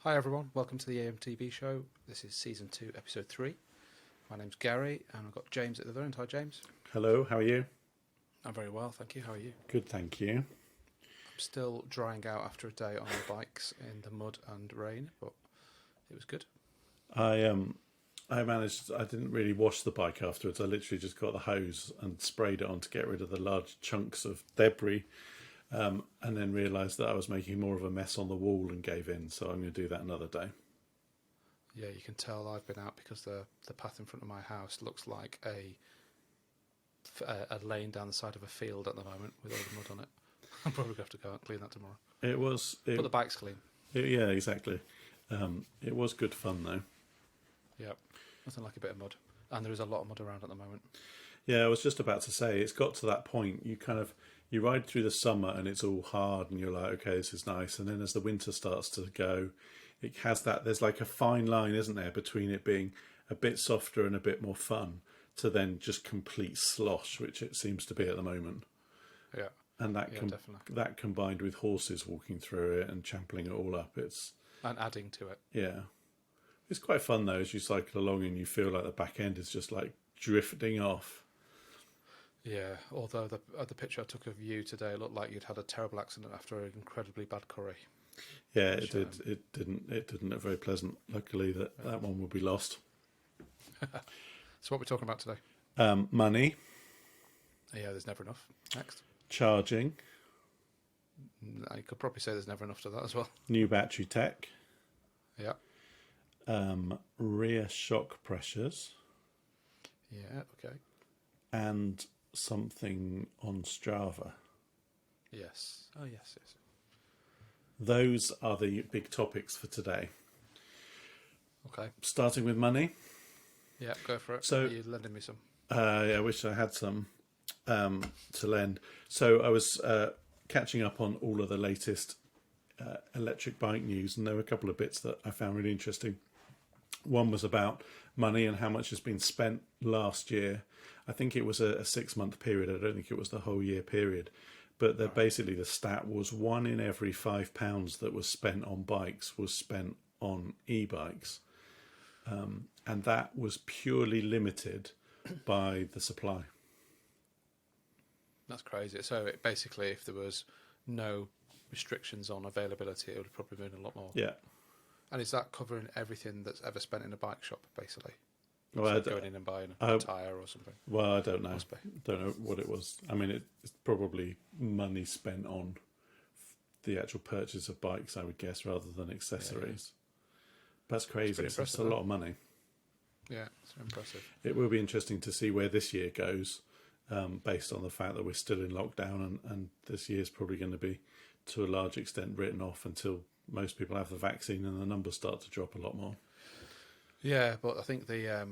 Hi everyone, welcome to the eMTB show. This is season 2, episode 3. My name's Gary, and I've got James at the other end. Hi James. Hello, how are you? I'm very well, thank you. How are you? Good, thank you. I'm still drying out after a day on the bikes in the mud and rain, but it was good. I managed. I didn't really wash the bike afterwards. I literally just got the hose and sprayed it on to get rid of the large chunks of debris, and then realised that I was making more of a mess on the wall and gave in. So I'm going to do that another day. Yeah, you can tell I've been out because the path in front of my house looks like a lane down the side of a field at the moment with all the mud on it. I'm probably going to have to go out and clean that tomorrow. But the bike's clean. Yeah, exactly. It was good fun though. Yeah, nothing like a bit of mud. And there is a lot of mud around at the moment. Yeah, I was just about to say, it's got to that point, you ride through the summer and it's all hard and you're like, okay, this is nice. And then as the winter starts to go, it has that, there's like a fine line, isn't there, between it being a bit softer and a bit more fun to then just complete slosh, which it seems to be at the moment. Yeah. And that definitely. that combined with horses walking through it and trampling it all up, and adding to it. Yeah. It's quite fun though, as you cycle along and you feel like the back end is just like drifting off. Yeah, although the picture I took of you today looked like you'd had a terrible accident after an incredibly bad curry. Yeah, it did. It didn't look very pleasant. Luckily, that one will be lost. So what we're talking about today? Money. Yeah, there's never enough. Next. Charging. I could probably say there's never enough to that as well. New battery tech. Yeah. Rear shock pressures. Yeah, okay. And something on Strava. Yes. Oh, yes. Those are the big topics for today. Okay. Starting with money. Yeah, go for it. So you're lending me some. Yeah, I wish I had some to lend. So I was catching up on all of the latest electric bike news, and there were a couple of bits that I found really interesting. One was about money and how much has been spent last year. I think it was a 6-month period. I don't think it was the whole year period. But basically the stat was 1 in every £5 that was spent on bikes was spent on e-bikes. And that was purely limited by the supply. That's crazy. So basically, if there was no restrictions on availability, it would have probably been a lot more. Yeah. And is that covering everything that's ever spent in a bike shop, basically? Well, going in and buying a tyre or something? Well, I don't know. Don't know what it was. I mean, it's probably money spent on the actual purchase of bikes, I would guess, rather than accessories. Yeah. That's crazy. It's a lot of money. Yeah, it's impressive. It will be interesting to see where this year goes, based on the fact that we're still in lockdown, and this year's probably going to be, to a large extent, written off until most people have the vaccine and the numbers start to drop a lot more. Yeah, but I think the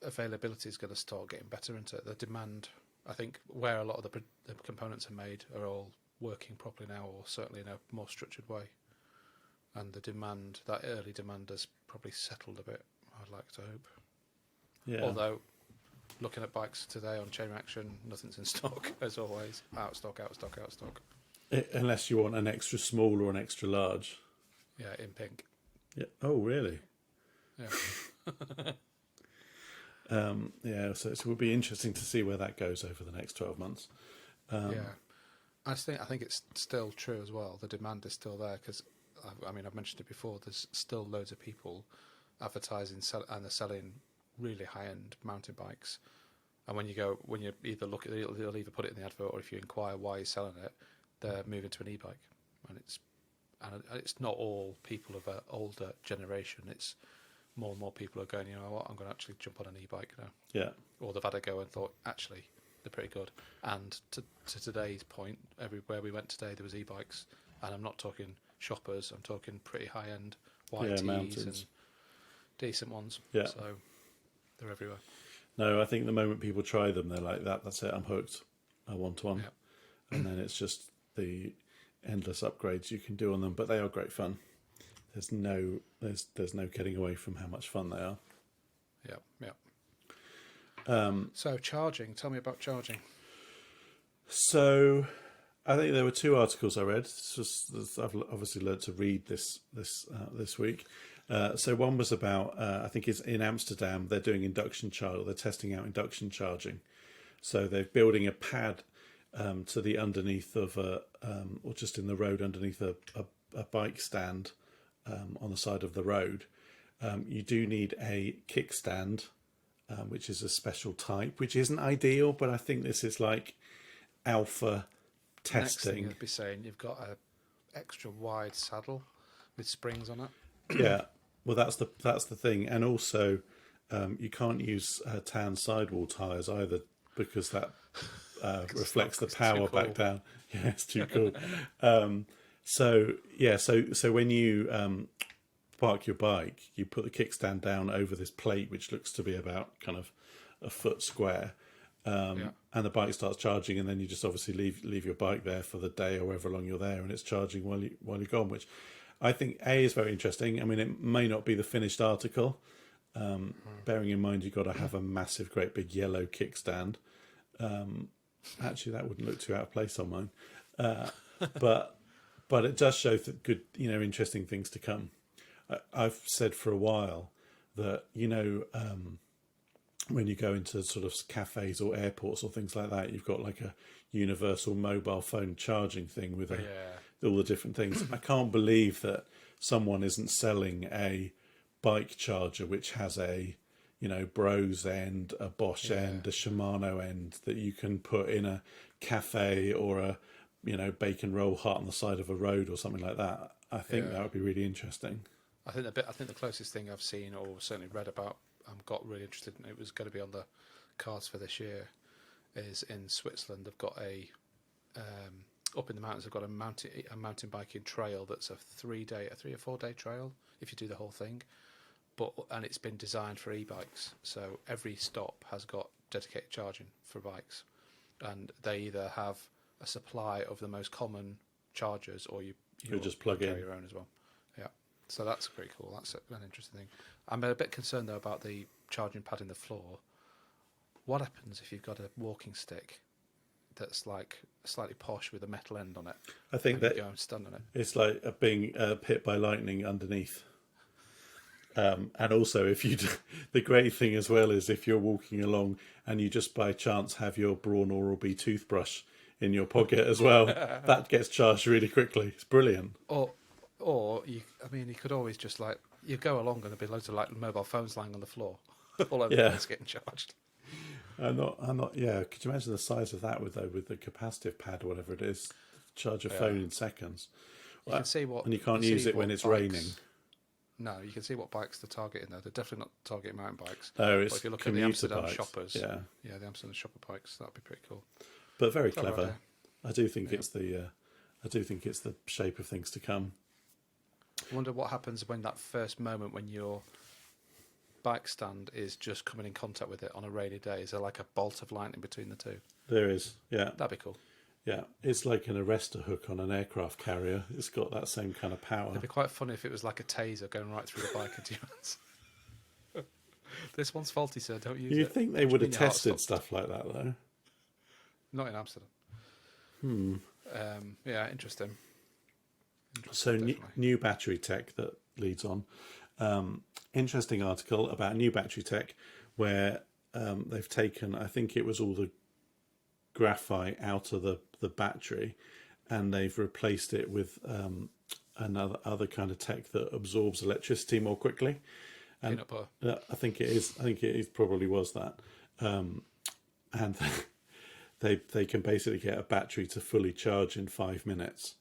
availability is going to start getting better into it. The demand, I think, where a lot of the components are made are all working properly now, or certainly in a more structured way. And the demand, that early demand, has probably settled a bit, I'd like to hope. Yeah. Although, looking at bikes today on chain reaction, nothing's in stock, as always. Out of stock. Unless you want an extra small or an extra large. Yeah, in pink. Yeah. Oh, really? Yeah. Yeah, so it will be interesting to see where that goes over the next 12 months. Yeah. I think it's still true as well. The demand is still there because, I mean, I've mentioned it before, there's still loads of people advertising and they're selling really high-end mountain bikes. And when you either look at it, they'll either put it in the advert, or if you inquire why you're selling it, they're moving to an e-bike. And it's not all people of an older generation. It's more and more people are going, you know what, I'm going to actually jump on an e-bike now. Yeah. Or they've had a go and thought, actually, they're pretty good. And to today's point, everywhere we went today, there was e-bikes. And I'm not talking shoppers, I'm talking pretty high-end YTs and decent ones. Yeah. So they're everywhere. No, I think the moment people try them, they're like, that's it, I'm hooked. I want one. Yeah. And then it's just the endless upgrades you can do on them, but they are great fun. There's no getting away from how much fun they are. Yeah. So charging. Tell me about charging. So I think there were two articles I read. I've obviously learned to read this week. So one was about I think it's in Amsterdam. They're doing induction charging. They're testing out induction charging. So they're building a pad to the underneath of or just in the road underneath a bike stand on the side of the road. You do need a kickstand, which is a special type, which isn't ideal, but I think this is like alpha testing. Next thing I'd be saying, you've got a extra wide saddle with springs on it. Yeah, well, that's the thing, and also you can't use tan sidewall tyres either because that reflects the power back down. Yeah, it's too cool. So when you park your bike, you put the kickstand down over this plate, which looks to be about kind of a foot square. And the bike starts charging, and then you just obviously leave your bike there for the day or however long you're there, and it's charging while you're gone, which I think is very interesting. I mean, it may not be the finished article, bearing in mind you've got to have a massive, great big yellow kickstand. Actually, that wouldn't look too out of place on mine, but it does show that good, interesting things to come. I've said for a while that when you go into sort of cafes or airports or things like that, you've got like a universal mobile phone charging thing with all the different things. I can't believe that someone isn't selling a bike charger which has a Bose end, a Bosch end, a Shimano end that you can put in a cafe or a bacon roll hut on the side of a road or something like that. I think that would be really interesting. I think the closest thing I've seen or certainly read about, got really interested in, it was going to be on the cards for this year, is in Switzerland. They've got up in the mountains, they've got a mountain biking trail that's a 3 or 4 day trail if you do the whole thing. And it's been designed for e-bikes, so every stop has got dedicated charging for bikes, and they either have a supply of the most common chargers, or you just plug in your own as well. Yeah, so that's pretty cool. That's an interesting thing. I'm a bit concerned though about the charging pad in the floor. What happens if you've got a walking stick that's like slightly posh with a metal end on it? I think that you go and stand on it. It's like being hit by lightning underneath. And also, the great thing as well is if you're walking along and you just by chance have your Braun Oral-B toothbrush in your pocket as well, that gets charged really quickly. It's brilliant. Or you could always just you go along and there'll be loads of mobile phones lying on the floor, all over the place getting charged. I'm not. Yeah, could you imagine the size of that with the capacitive pad or whatever it is? Charge a phone in seconds. You can see and you can't use it when it's raining. No, you can see what bikes they're targeting though. They're definitely not targeting mountain bikes. Oh, it's but if you look at the Amsterdam bikes. shoppers, the Amsterdam shopper bikes, that'd be pretty cool. But very clever. I do think it's the shape of things to come. I wonder what happens when that first moment when your bike stand is just coming in contact with it on a rainy day. Is there like a bolt of lightning between the two? There is, yeah. That'd be cool. Yeah, it's like an arrestor hook on an aircraft carrier. It's got that same kind of power. It'd be quite funny if it was like a taser going right through the bike into your hands. This one's faulty, sir. Don't use it. You'd think they would have tested stuff like that, though. Not in Amsterdam. Yeah, interesting. So new battery tech that leads on. Interesting article about new battery tech where they've taken, I think it was all the graphite out of the battery, and they've replaced it with other kind of tech that absorbs electricity more quickly. And peanut butter. I think it is probably was that. And they can basically get a battery to fully charge in 5 minutes.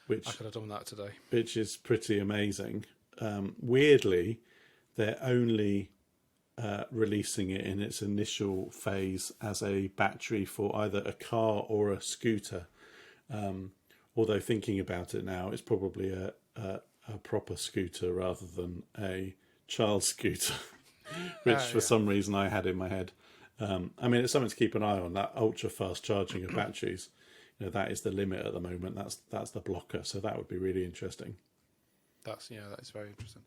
Which I could have done that today. Which is pretty amazing. Weirdly, they're only releasing it in its initial phase as a battery for either a car or a scooter. Although thinking about it now, it's probably a proper scooter rather than a child scooter, which for some reason I had in my head. It's something to keep an eye on, that ultra fast charging of batteries. That is the limit at the moment. That's the blocker. So that would be really interesting. That is very interesting.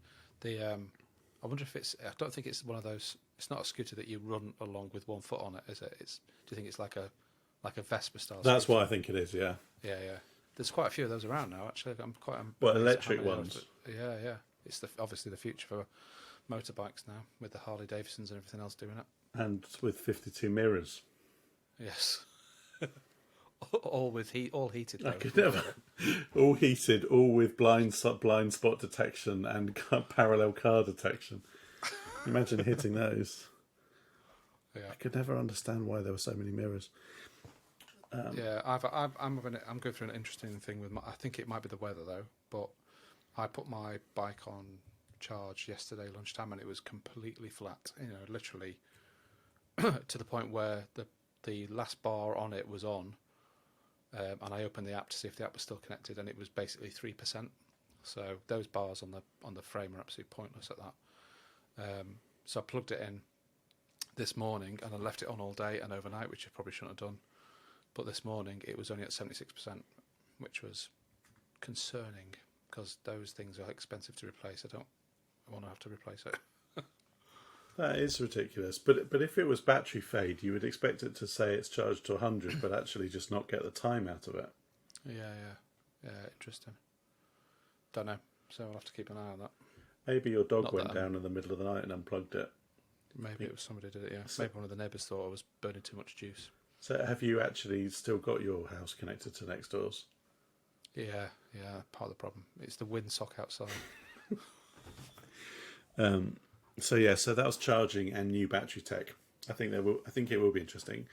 I wonder if I don't think it's one of those. It's not a scooter that you run along with 1 foot on it, is it? Do you think it's like a like a Vespa style. That's scooter. what I think it is. Yeah. Yeah, yeah. There's quite a few of those around now. Actually, I'm quite. Well, amazed at how electric many ones. Yeah, yeah. It's obviously the future for motorbikes now, with the Harley Davidsons and everything else doing it. And with 52 mirrors. Yes. all heated. Though. I could never. All heated, all with blind spot detection and parallel car detection. Imagine hitting those. Yeah. I could never understand why there were so many mirrors. Yeah, I'm going through an interesting thing with I think it might be the weather though, but I put my bike on charge yesterday lunchtime and it was completely flat. Literally to the point where the last bar on it was on, and I opened the app to see if the app was still connected, and it was basically 3%. So those bars on the frame are absolutely pointless at that. So I plugged it in this morning and I left it on all day and overnight, which I probably shouldn't have done. But this morning it was only at 76%, which was concerning because those things are expensive to replace. I don't want to have to replace it. That is ridiculous. But if it was battery fade, you would expect it to say it's charged to 100, but actually just not get the time out of it. Yeah, interesting. Don't know. So I'll have to keep an eye on that. Maybe your dog went down in the middle of the night and unplugged it. Maybe it was somebody did it, yeah. Maybe one of the neighbours thought I was burning too much juice. So have you actually still got your house connected to next door's? Yeah, part of the problem. It's the windsock outside. So that was charging and new battery tech. I think it will be interesting.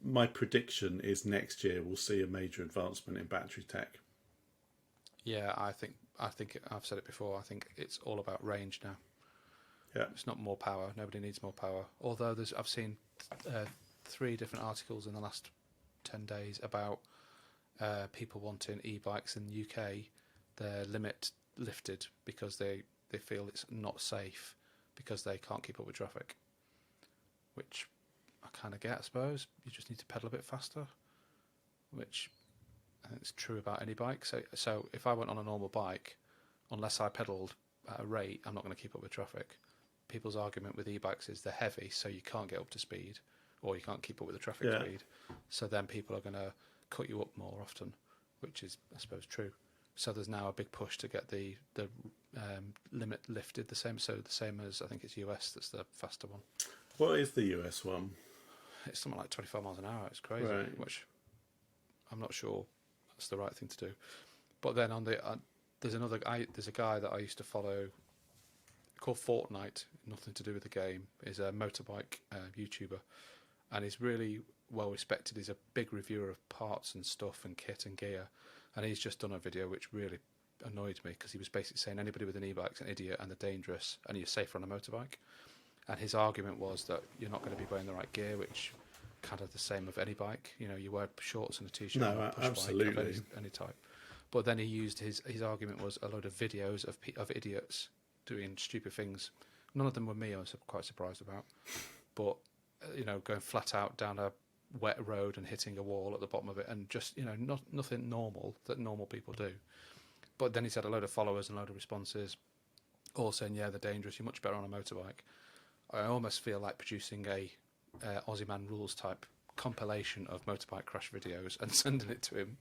My prediction is next year we'll see a major advancement in battery tech. Yeah, I think I've said it before. I think it's all about range now. Yeah, it's not more power. Nobody needs more power. Although I've seen 3 different articles in the last 10 days about people wanting e-bikes in the UK. Their limit lifted because they feel it's not safe because they can't keep up with traffic. Which I kind of get, I suppose. You just need to pedal a bit faster, which I think is true about any bike. So if I went on a normal bike, unless I pedalled at a rate, I'm not going to keep up with traffic. People's argument with e-bikes is they're heavy, so you can't get up to speed, or you can't keep up with the traffic speed. So then people are going to cut you up more often, which is, I suppose, true. So there's now a big push to get the limit lifted the same as I think it's US that's the faster one. What is the US one? It's something like 25 miles an hour. It's crazy, right. Which I'm not sure that's the right thing to do. But then there's a guy that I used to follow called Fortnite, nothing to do with the game. He's a motorbike YouTuber, and he's really well respected. He's a big reviewer of parts and stuff and kit and gear, and he's just done a video which really annoyed me because he was basically saying anybody with an e-bike's an idiot and they're dangerous and you're safer on a motorbike. And his argument was that you're not going to be wearing the right gear, which kind of the same of any bike. You wear shorts and a t-shirt. No, absolutely. Bike of any type. But then he used his argument was a load of videos of idiots doing stupid things. None of them were me. I was quite surprised about. But going flat out down a wet road and hitting a wall at the bottom of it, and just nothing normal that normal people do. But then he's had a load of followers and a load of responses, all saying, "Yeah, they're dangerous. You're much better on a motorbike." I almost feel like producing a Aussie Man Rules type compilation of motorbike crash videos and sending it to him.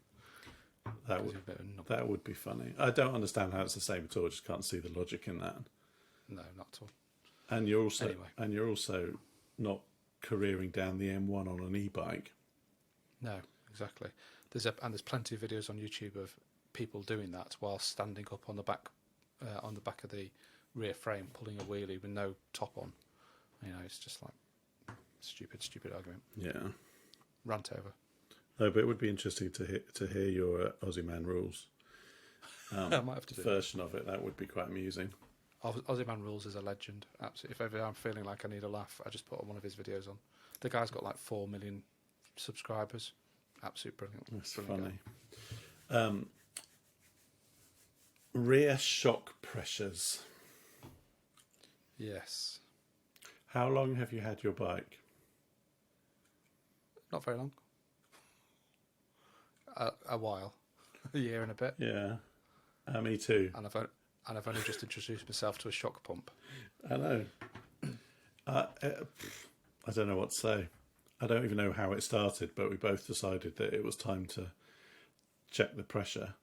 That would be funny. I don't understand how it's the same at all. I just can't see the logic in that. No, not at all. And you're also not careering down the M1 on an e-bike. No, exactly. There's plenty of videos on YouTube of people doing that while standing up on the back of the rear frame, pulling a wheelie with no top on. It's just like stupid argument. Yeah. Rant over. No, but it would be interesting to hear your Aussie Man Rules I might have to do version of it. That would be quite amusing. Aussie Man Rules is a legend. Absolutely. If ever I'm feeling like I need a laugh, I just put one of his videos on. The guy's got like 4 million subscribers. Absolute brilliant. That's brilliant funny. Rear shock pressures. Yes. How long have you had your bike? Not very long. A while. A year and a bit. Yeah. Me too. And I've only just introduced myself to a shock pump. I know. I don't know what to say. I don't even know how it started, but we both decided that it was time to check the pressure.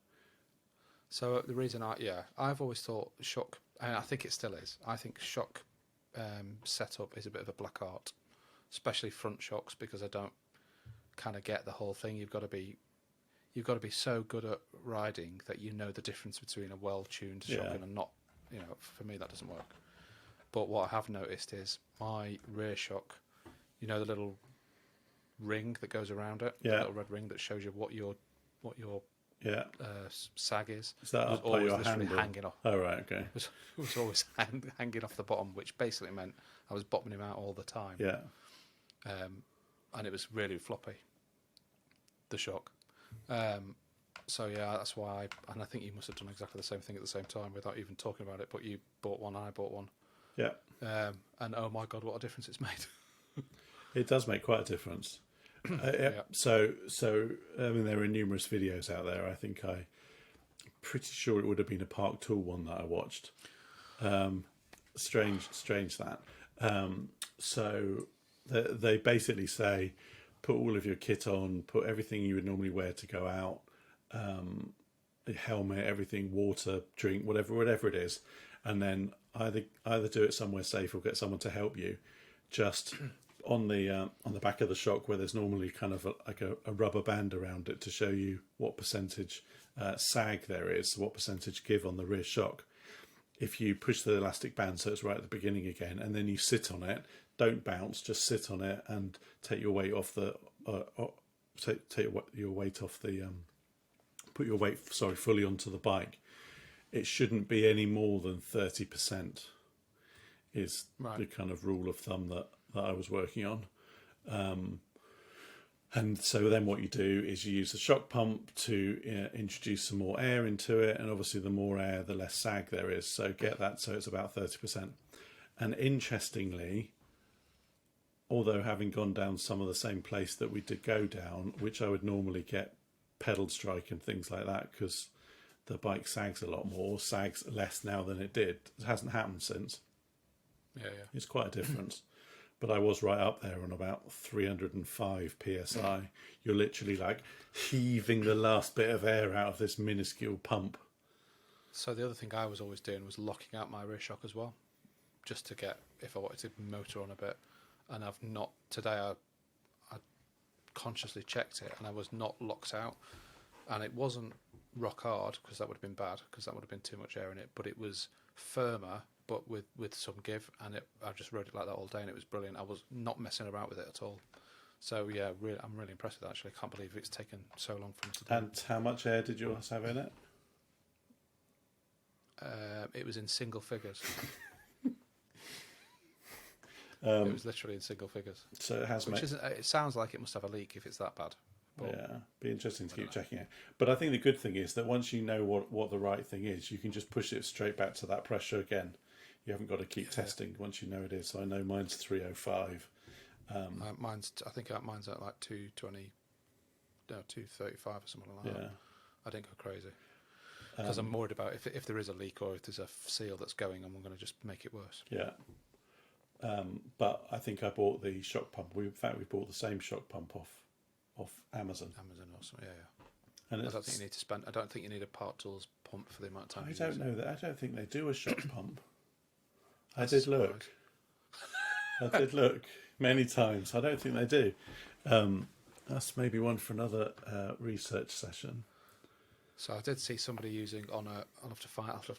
So the reason I've always thought shock, and I think it still is. I think shock setup is a bit of a black art, especially front shocks, because I don't kind of get the whole thing. You've got to be so good at riding that you know the difference between a well-tuned shock and a not. You know, for me that doesn't work. But what I have noticed is my rear shock. You know the little ring that goes around it, the little red ring that shows you what your sag is. Is that was up by always your literally handle? hanging off. Oh right, okay. It was always hanging off the bottom, which basically meant I was bottoming him out all the time. Yeah. And it was really floppy, the shock. So yeah, that's why. And I think you must have done exactly the same thing at the same time without even talking about it. But you bought one, I bought one. Yeah. And oh my God, what a difference it's made. It does make quite a difference. So I mean, there are numerous videos out there. I think I'm pretty sure it would have been a Park Tool one that I watched. Strange that. So they basically say, put all of your kit on, put everything you would normally wear to go out, helmet, everything, water, drink, whatever it is, and then either do it somewhere safe or get someone to help you. Just on the back of the shock, where there's normally kind of a rubber band around it to show you what percentage sag there is, what percentage give on the rear shock. If you push the elastic band so it's right at the beginning again, and then you sit on it, don't bounce, just sit on it and take your weight off the put your weight fully onto the bike. It shouldn't be any more than 30%. Is the kind of rule of thumb that I was working on. And so then what you do is you use the shock pump to introduce some more air into it, and obviously the more air, the less sag there is. So get that so it's about 30%. And interestingly, although having gone down some of the same place that we did go down, which I would normally get pedal strike and things like that, because the bike sags a lot more, sags less now than it did. It hasn't happened since. Yeah. It's quite a difference. But I was right up there on about 305 psi. You're literally like heaving the last bit of air out of this minuscule pump. So the other thing I was always doing was locking out my rear shock as well, just to get, if I wanted to motor on a bit. And I've not, today I consciously checked it and I was not locked out. And it wasn't rock hard, because that would have been bad, because that would have been too much air in it, but it was firmer, but with some give, and I just rode it like that all day, and it was brilliant. I was not messing about with it at all. So yeah, I'm really impressed with that, actually. I can't believe it's taken so long for me to do. And how much air did yours have in it? It was in single figures. It was literally in single figures. So it has, it sounds like it must have a leak if it's that bad. But yeah, be interesting to keep checking it. But I think the good thing is that once you know what the right thing is, you can just push it straight back to that pressure again. You haven't got to keep testing once you know it is. So I know mine's 305. I think mine's at like 220, no, 235 or something like that. I didn't go crazy because I'm worried about if there is a leak or if there's a seal that's going, I'm going to just make it worse. Yeah. But I think I bought the shock pump. In fact, we bought the same shock pump off Amazon. Amazon also, yeah. And I don't think you need to spend. I don't think you need a Part Tools pump for the amount of time. I don't know that. I don't think they do a shock pump. I did look many times. I don't think they do. That's maybe one for another research session. So I did see somebody using on a. I'll have to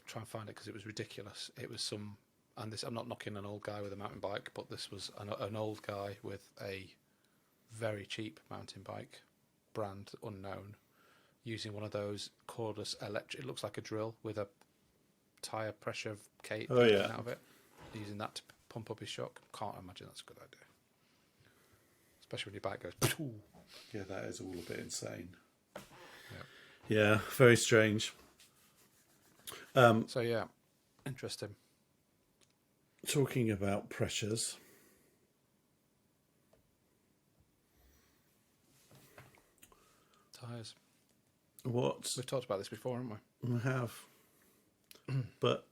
try and find it because it was ridiculous. It was some, and this. I'm not knocking an old guy with a mountain bike, but this was an old guy with a very cheap mountain bike, brand unknown, using one of those cordless electric. It looks like a drill with a tyre pressure cage out of it. Using that to pump up his shock. Can't imagine that's a good idea. Especially when your bike goes. Phew. Yeah, that is all a bit insane. Yeah, yeah, very strange. So yeah, interesting. Talking about pressures. Tyres. We've talked about this before, haven't we? I have. But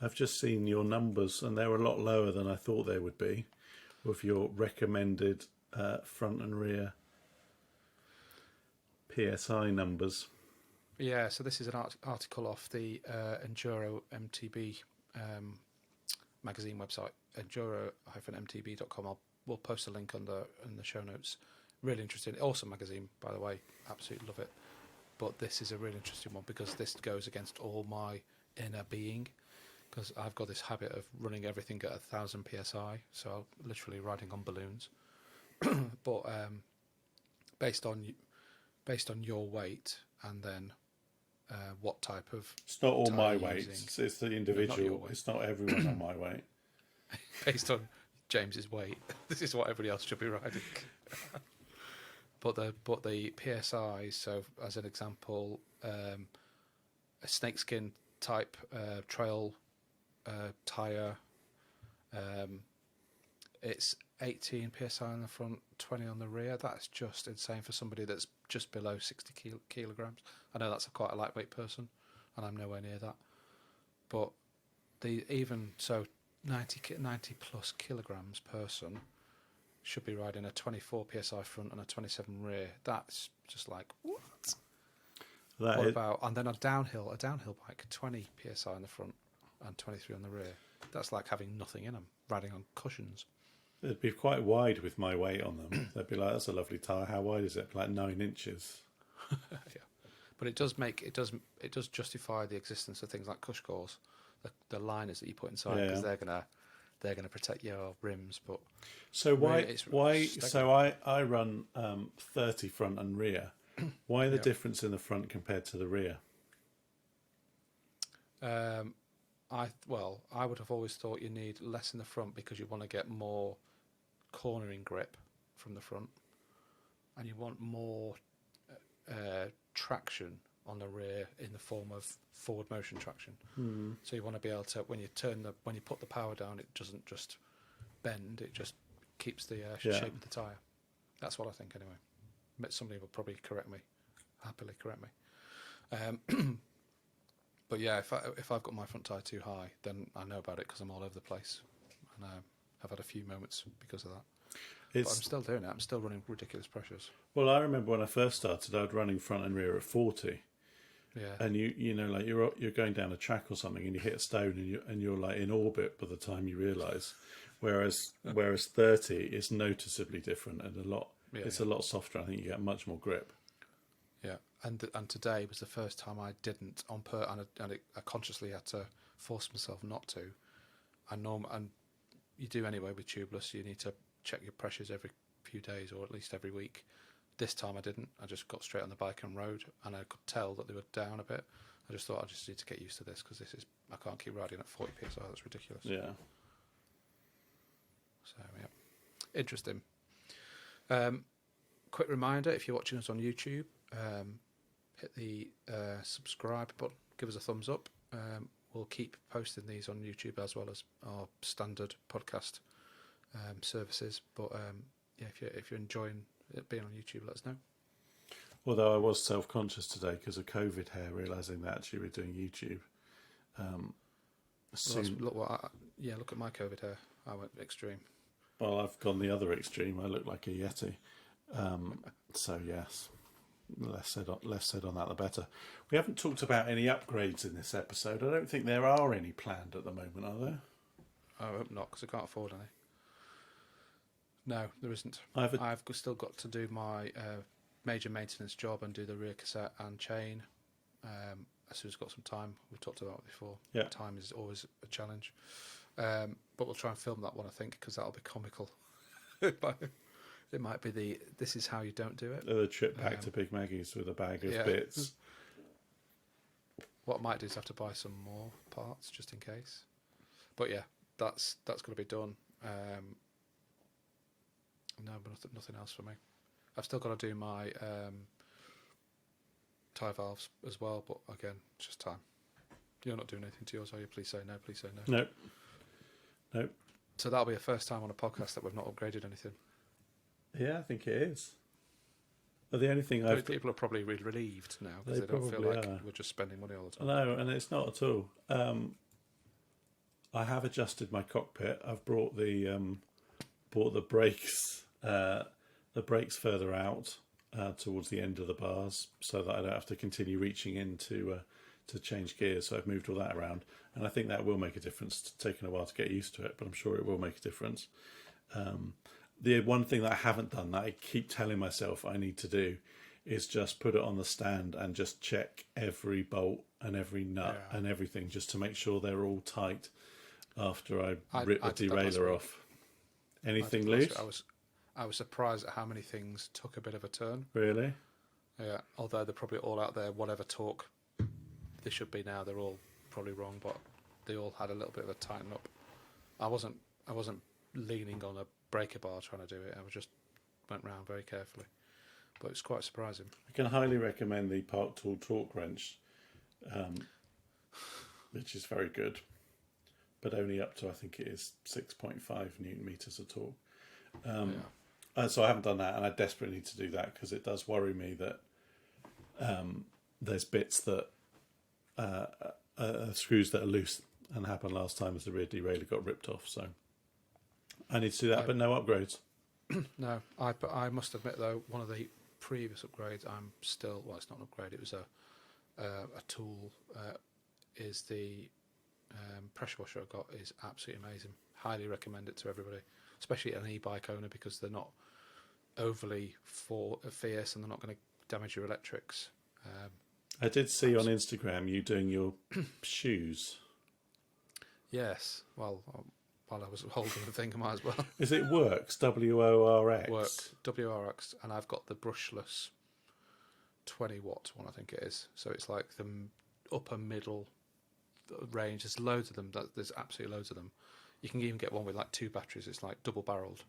I've just seen your numbers and they're a lot lower than I thought they would be with your recommended front and rear PSI numbers. Yeah, so this is an article off the Enduro MTB magazine website, enduro-mtb.com. We'll post a link in the show notes. Really interesting. Awesome magazine, by the way. Absolutely love it. But this is a really interesting one because this goes against all my inner being, because I've got this habit of running everything at 1,000 psi, so I'm literally riding on balloons. But based on your weight and then what type of... It's not all tyre my you're weight. using. It's the individual. It's not everyone on my weight. Based on James's weight, this is what everybody else should be riding. But the PSI, so as an example, a snakeskin type trail tyre, it's 18 psi on the front, 20 on the rear. That's just insane for somebody that's just below 60 kilograms. I know that's quite a lightweight person, and I'm nowhere near that. But even so, 90 plus kilograms person should be riding a 24 psi front and a 27 rear. That's just like, what? And then a downhill bike, 20 psi in the front and 23 on the rear. That's like having nothing in them, riding on cushions. It'd be quite wide with my weight on them. They'd be like, that's a lovely tyre. How wide is it? Like 9 inches. Yeah, but it does justify the existence of things like cush cores, the liners that you put inside, because they're gonna protect your rims. But so really, why? So I run 30 front and rear. Why the difference in the front compared to the rear? I would have always thought you need less in the front because you want to get more cornering grip from the front, and you want more traction on the rear in the form of forward motion traction. So you want to be able to, when you put the power down, it doesn't just bend; it just keeps the shape of the tyre. That's what I think, anyway. Somebody will probably happily correct me. But yeah, if I've got my front tyre too high, then I know about it because I'm all over the place, and I've had a few moments because of that. But I'm still doing it. I'm still running ridiculous pressures. Well, I remember when I first started, I was running front and rear at 40. Yeah. And you know, like you're going down a track or something, and you hit a stone, and you're like in orbit by the time you realise. Whereas 30 is noticeably different and a lot. It's a lot softer. I think you get much more grip. Yeah, and today was the first time I didn't and I consciously had to force myself not to. And you do anyway with tubeless. You need to check your pressures every few days or at least every week. This time I didn't. I just got straight on the bike and rode, and I could tell that they were down a bit. I just thought I just need to get used to this because I can't keep riding at 40 psi. That's ridiculous. Yeah. So yeah, interesting. Quick reminder: if you're watching us on YouTube, hit the subscribe button, give us a thumbs up. We'll keep posting these on YouTube as well as our standard podcast services. But yeah, if you're enjoying it being on YouTube, let us know. Although I was self-conscious today because of COVID hair, realising that actually we're doing YouTube. Look at my COVID hair. I went extreme. Well, I've gone the other extreme. I look like a Yeti. So yes, less said on that, the better. We haven't talked about any upgrades in this episode. I don't think there are any planned at the moment, are there? I hope not, because I can't afford any. No, there isn't. I've still got to do my major maintenance job and do the rear cassette and chain. As soon as I've got some time, we've talked about it before. Yeah. Time is always a challenge. But we'll try and film that one, I think, because that'll be comical. It might be this is how you don't do it. The trip back to Big Maggie's with a bag of bits. What I might do is have to buy some more parts just in case. But yeah, that's got to be done. No, but nothing else for me. I've still got to do my tyre valves as well, but again, it's just time. You're not doing anything to yours, are you? Please say no. Please say no. Nope. So that'll be a first time on a podcast that we've not upgraded anything. Yeah, I think it is. But the only thing people are probably relieved now because they don't feel like we're just spending money all the time. No, and it's not at all. I have adjusted my cockpit. I've brought the brakes the brakes further out towards the end of the bars, so that I don't have to continue reaching in to change gears. So I've moved all that around, and I think that will make a difference. It's taken a while to get used to it, but I'm sure it will make a difference. The one thing that I haven't done that I keep telling myself I need to do is just put it on the stand and just check every bolt and every nut and everything, just to make sure they're all tight after I rip the derailleur off. Anything loose? I was surprised at how many things took a bit of a turn. Really? Yeah, although they're probably all out there, whatever torque they should be now, they're all probably wrong, but they all had a little bit of a tighten up. I wasn't leaning on a breaker bar trying to do it. I just went round very carefully, but it's quite surprising. I can highly recommend the Park Tool torque wrench, which is very good, but only up to, I think it is 6.5 Newton meters of torque. So I haven't done that, and I desperately need to do that, because it does worry me that there's bits that screws that are loose, and happened last time as the rear derailleur got ripped off. So I need to do that, but no upgrades. No, I must admit though, one of the previous upgrades, I'm still, well, it's not an upgrade, it was a tool, is the pressure washer I got is absolutely amazing. Highly recommend it to everybody, especially an e-bike owner, because they're not overly fierce and they're not going to damage your electrics. I did see on Instagram you doing your shoes. Yes, well, while I was holding the thing, I might as well. Is it Works? WORX? Works, WRX, and I've got the brushless 20-watt one, I think it is. So it's like the upper middle range. There's loads of them. There's absolutely loads of them. You can even get one with like 2 batteries. It's like double-barrelled,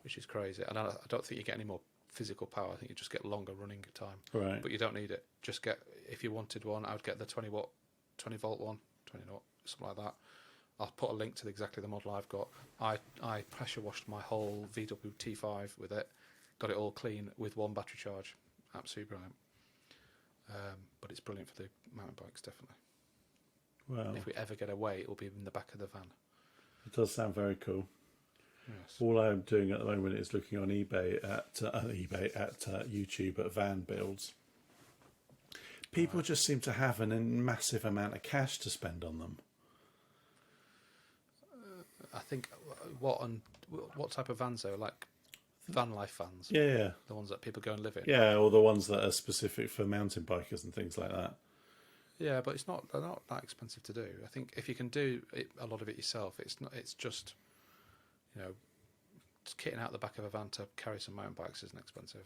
which is crazy. And I don't think you get any more physical power. I think you just get longer running time. Right. But you don't need it. Just get, if you wanted one, I would get the 20-volt one, 20-watt, something like that. I'll put a link to exactly the model I've got. I pressure washed my whole VW T5 with it, got it all clean with 1 battery charge. Absolutely brilliant. But it's brilliant for the mountain bikes, definitely. Wow. If we ever get away, it will be in the back of the van. It does sound very cool. Yes. All I'm doing at the moment is looking on eBay at YouTube at van builds. People just seem to have a massive amount of cash to spend on them. I think what type of vans though? Like van life vans? Yeah. The ones that people go and live in. Yeah, or the ones that are specific for mountain bikers and things like that. Yeah, but they're not that expensive to do. I think if you can do a lot of it yourself, it's just, just kitting out the back of a van to carry some mountain bikes isn't expensive.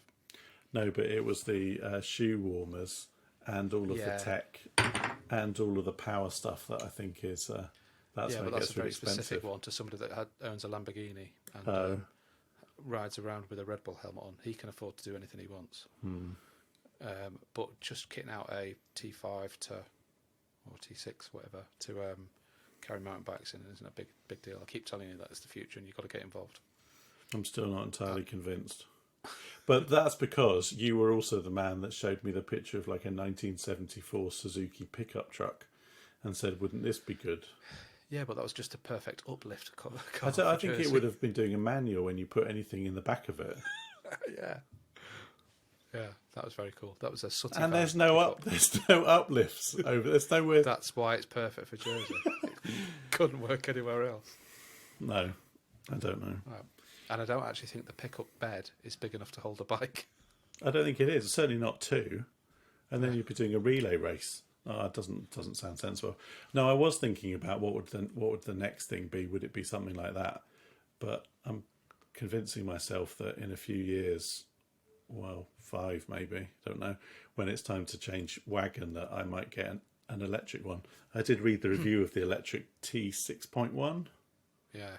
No, but it was the shoe warmers and all of the tech and all of the power stuff that I think is that's but when it that's gets a very really expensive. specific one to somebody that owns a Lamborghini and rides around with a Red Bull helmet on. He can afford to do anything he wants. But just kitting out a T5 or T6, whatever, to carry mountain bikes in isn't a big deal. I keep telling you that it's the future and you've got to get involved. I'm still not entirely convinced. But that's because you were also the man that showed me the picture of like a 1974 Suzuki pickup truck and said, wouldn't this be good? Yeah, but that was just a perfect uplift car. I think it would have been doing a manual when you put anything in the back of it. Yeah, that was very cool. That was a sooty and van there's no uplifts over. There's nowhere. That's why it's perfect for Jersey. It couldn't work anywhere else. No, I don't know. Right. And I don't actually think the pickup bed is big enough to hold a bike. I don't think it is. It's certainly not 2. And then you'd be doing a relay race. Oh, it doesn't sound sensible. No, I was thinking about what would the next thing be? Would it be something like that? But I'm convincing myself that in a few years, well, 5 maybe, don't know, when it's time to change wagon, that I might get an electric one. I did read the review of the electric T6.1. Yeah,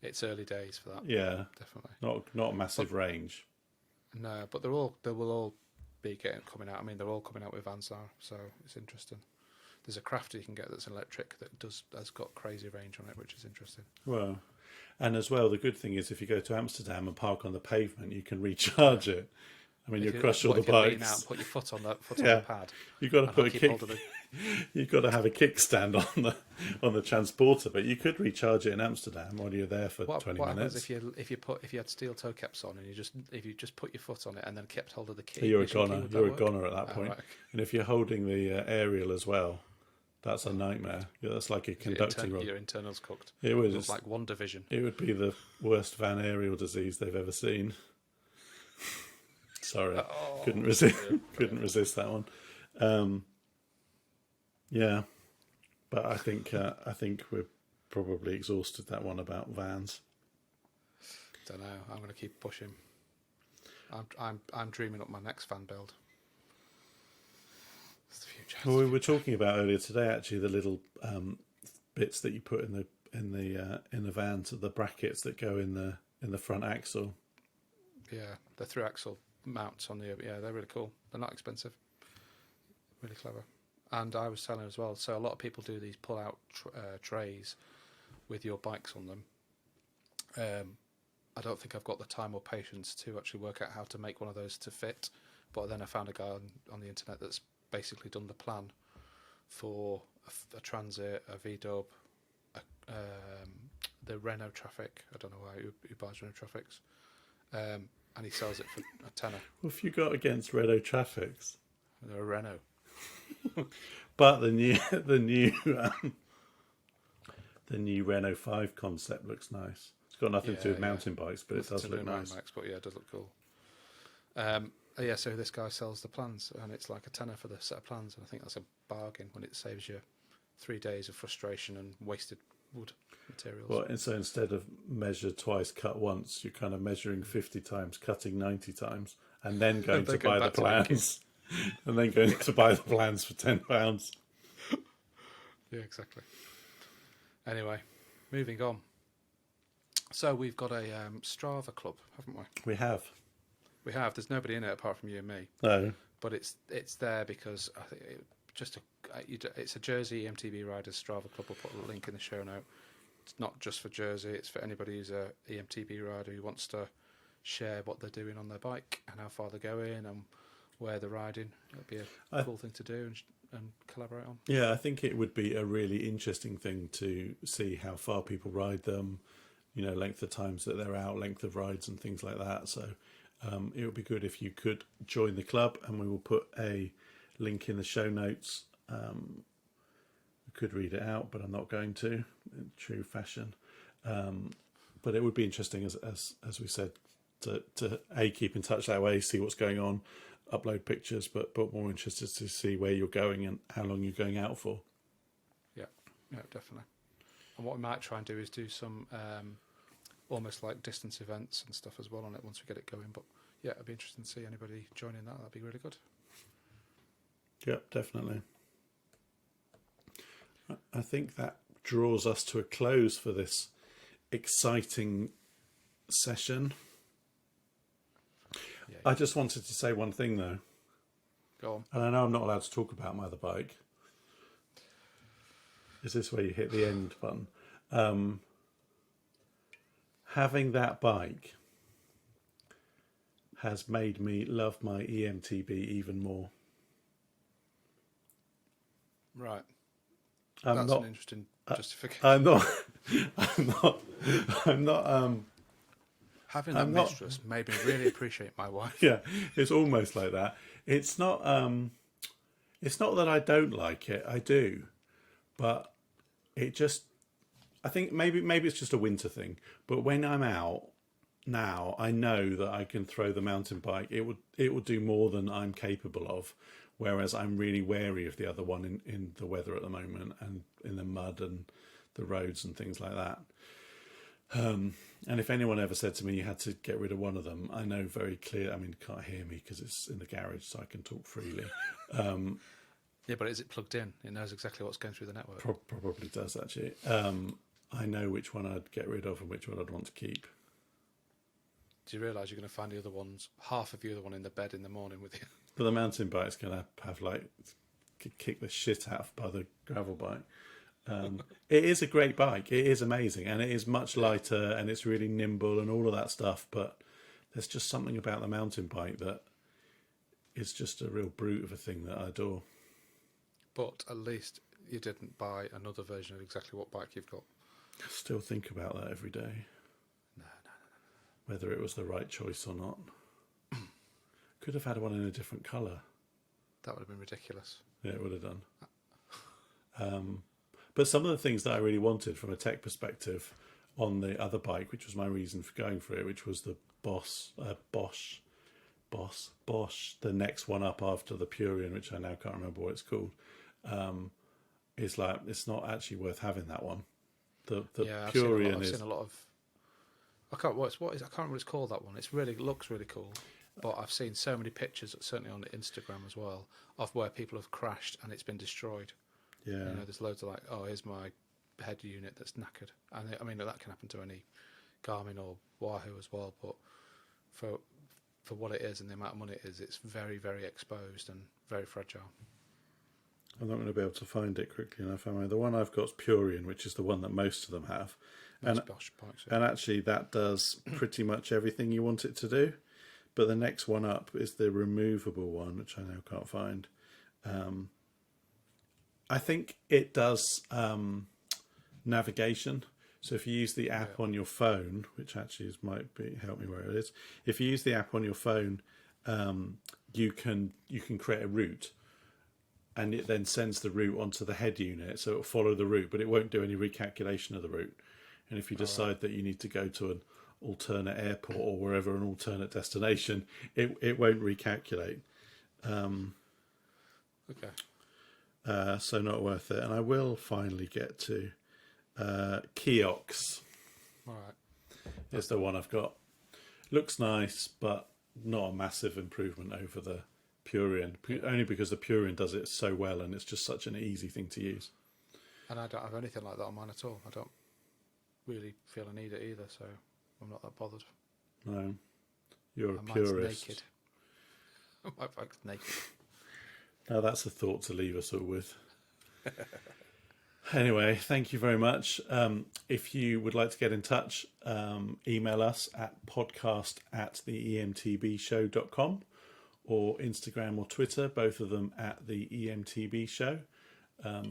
it's early days for that. Yeah, definitely. Not a massive range. No, but they will all be coming out. I mean, they're all coming out with vans now, so it's interesting. There's a Crafter you can get that's electric that has got crazy range on it, which is interesting. Well, and as well, the good thing is if you go to Amsterdam and park on the pavement, you can recharge it. I mean, If you crush all the if you're leaning out bikes. and put your foot on the Yeah. pad. You've got to And put I'll a keep kick. hold of the. You've got to have a kickstand on the transporter, but you could recharge it in Amsterdam while you're there for What 20 happens minutes. if you had steel toe caps on and if you just put your foot on it and then kept hold of the key? You're a is your key, goner. would that You're a work? goner at that Oh, point. right. And if you're holding the aerial as well, that's a nightmare. Yeah, that's like a conducting rod. Your internals cooked. It would. Looks like one division. It would be the worst van aerial disease they've ever seen. Sorry, couldn't resist. Couldn't resist that one. Yeah, but I think we're probably exhausted that one about vans. Don't know. I'm going to keep pushing. I'm dreaming up my next van build. It's the future. Well, we were talking about earlier today, actually, the little bits that you put in the van, to the brackets that go in the front axle. Yeah, the 3-axle mounts on the. Yeah, they're really cool. They're not expensive. Really clever. And I was telling as well. So a lot of people do these pull-out trays with your bikes on them. I don't think I've got the time or patience to actually work out how to make one of those to fit. But then I found a guy on the internet that's basically done the plan for a Transit, a V-Dub, the Renault Traffic. I don't know who buys Renault Traffics. And he sells it for a tenner. What have you got against Renault Traffics? They're a Renault. But the new Renault 5 concept looks nice. It's got nothing to do with mountain bikes, but it does look nice. Bikes, but yeah, it does look cool. Yeah, so this guy sells the plans, and it's like a tenner for the set of plans, and I think that's a bargain when it saves you 3 days of frustration and wasted wood materials. Well, and so instead of measure twice, cut once, you're kind of measuring 50 times, cutting 90 times, and then going to buy the plans. And then going to buy the plans for £10. Yeah, exactly. Anyway, moving on. So we've got a Strava club, haven't we? We have. We have. There's nobody in it apart from you and me. No. But it's there because I think it's a Jersey eMTB Riders Strava club. We'll put a link in the show note. It's not just for Jersey. It's for anybody who's a eMTB rider who wants to share what they're doing on their bike and how far they're going and where they're riding. It'd be a cool thing to do and collaborate on. Yeah, I think it would be a really interesting thing to see how far people ride them, length of times that they're out, length of rides and things like that. So it would be good if you could join the club, and we will put a link in the show notes. I could read it out, but I'm not going to, in true fashion. But it would be interesting, as we said, to keep in touch that way, see what's going on, upload pictures, but more interested to see where you're going and how long you're going out for. Yeah, definitely. And what we might try and do is do some almost like distance events and stuff as well on it once we get it going. But yeah, it'd be interesting to see anybody joining that. That'd be really good. Yep, definitely. I think that draws us to a close for this exciting session. Yeah. I just wanted to say one thing, though. Go on. And I know I'm not allowed to talk about my other bike. Is this where you hit the end button? Having that bike has made me love my eMTB even more. Right. An interesting justification. I'm not. Having that mistress made me really appreciate my wife. Yeah, it's almost like that. It's not. It's not that I don't like it. I do, but it just. I think maybe it's just a winter thing. But when I'm out now, I know that I can throw the mountain bike. It will do more than I'm capable of. Whereas I'm really wary of the other one in the weather at the moment and in the mud and the roads and things like that. And if anyone ever said to me you had to get rid of one of them, I know very clear. I mean, you can't hear me because it's in the garage, so I can talk freely. Yeah, but is it plugged in? It knows exactly what's going through the network. Probably does, actually. I know which one I'd get rid of and which one I'd want to keep. Do you realise you're going to find the other ones, half of the other one in the bed in the morning with you? But the mountain bike's going to have kick the shit out of by the gravel bike. It is a great bike. It is amazing, and it is much lighter, and it's really nimble and all of that stuff. But there's just something about the mountain bike that is just a real brute of a thing that I adore. But at least you didn't buy another version of exactly what bike you've got. I still think about that every day. No. Whether it was the right choice or not. Could have had one in a different colour. That would have been ridiculous. Yeah, it would have done. But some of the things that I really wanted from a tech perspective on the other bike, which was my reason for going for it, which was the Bosch, the next one up after the Purion, which I now can't remember what it's called, is like, it's not actually worth having that one. The Purion I've seen a lot of. I can't remember what it's called, that one. It looks really cool, but I've seen so many pictures, certainly on Instagram as well, of where people have crashed and it's been destroyed. Yeah, you know, there's loads of like, oh, here's my head unit that's knackered, and I mean that can happen to any Garmin or Wahoo as well. But for what it is and the amount of money it is, it's very, very exposed and very fragile. I'm not going to be able to find it quickly enough, am I? The one I've got is Purion, which is the one that most of them have. And Bosch bikes, yeah. And actually that does pretty much everything you want it to do. But the next one up is the removable one, which I now can't find. I think it does navigation. So if you use the app on your phone, which actually help me where it is. If you use the app on your phone, you can create a route, and it then sends the route onto the head unit, so it'll follow the route, but it won't do any recalculation of the route. And if you decide that you need to go to an alternate airport or wherever, an alternate destination, it won't recalculate. Okay. So not worth it. And I will finally get to Kiox. All right. It's the one I've got. Looks nice, but not a massive improvement over the Purion. Only because the Purion does it so well, and it's just such an easy thing to use. And I don't have anything like that on mine at all. I don't really feel I need it either, so I'm not that bothered. No, you're a Mine's purist. naked. My bike's naked. Now that's a thought to leave us all with. Anyway, thank you very much. If you would like to get in touch, email us at podcast@the-emtbshow.com or Instagram or Twitter, both of them at the eMTB show.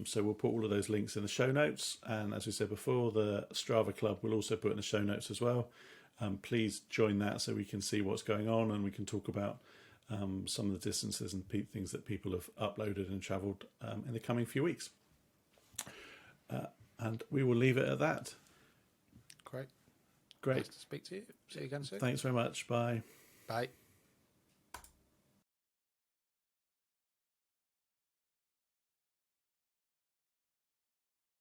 So we'll put all of those links in the show notes. And as we said before, the Strava Club will also put in the show notes as well. Please join that so we can see what's going on and we can talk about some of the distances and things that people have uploaded and travelled in the coming few weeks. And we will leave it at that. Great. Great. Nice to speak to you. See you again soon. Thanks very much. Bye. Bye.